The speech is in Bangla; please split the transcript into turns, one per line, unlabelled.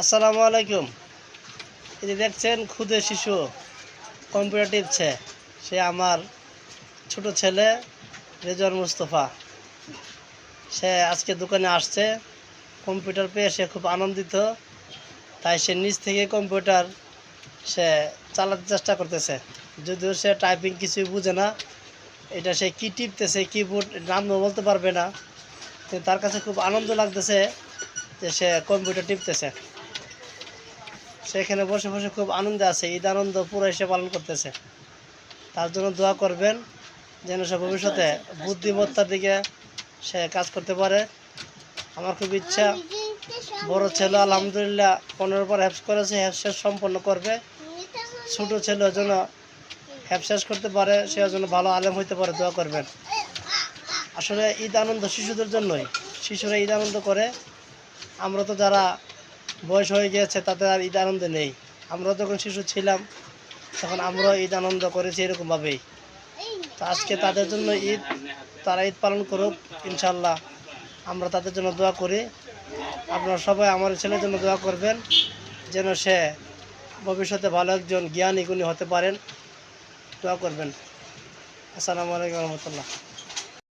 আসসালামু আলাইকুম। এই যে দেখছেন ক্ষুদে শিশু কম্পিউটার টিপছে, সে আমার ছোট ছেলে রেজওয়ান মুস্তফা। সে আজকে দোকানে আসছে, কম্পিউটার পেয়ে সে খুব আনন্দিত। তাই সে নিজ থেকে কম্পিউটার সে চালাতে চেষ্টা করতেছে, যদিও সে টাইপিং কিছুই বুঝে না। এটা সে কী টিপতেছে, কিবোর্ড নামও বলতে পারবে না, কিন্তু তার কাছে খুব আনন্দ লাগতেছে যে সে কম্পিউটার টিপতেছে। সেখানে বসে বসে খুব আনন্দে আছে, ঈদ আনন্দ পুরো এসে পালন করতেছে। তার জন্য দোয়া করবেন যেন সে ভবিষ্যতে বুদ্ধিমত্তার দিকে সে কাজ করতে পারে। আমার খুব ইচ্ছা, বড় ছেলে আলহামদুলিল্লাহ 15 পর হ্যাপস করেছে, হ্যাপস শেষ সম্পন্ন করবে। ছোটো ছেলের জন্য হ্যাপস শেষ করতে পারে, সে জন্য ভালো আলেম হইতে পারে, দোয়া করবেন। আসলে ঈদ আনন্দ শিশুদের জন্যই, শিশুরা ঈদ আনন্দ করে। আমরা তো যারা বয়স হয়ে গিয়েছে তাদের আর ঈদ আনন্দ নেই। আমরা যখন শিশু ছিলাম তখন আমরাও ঈদ আনন্দ করেছি এরকমভাবেই। তো আজকে তাদের জন্য ঈদ, তারা ঈদ পালন করুক ইনশাল্লাহ, আমরা তাদের জন্য দোয়া করি। আপনারা সবাই আমার ছেলের জন্য দোয়া করবেন যেন সে ভবিষ্যতে ভালো একজন জ্ঞানী গুণী হতে পারেন, দোয়া করবেন। আসসালামু আলাইকুম রহমতুল্লাহ।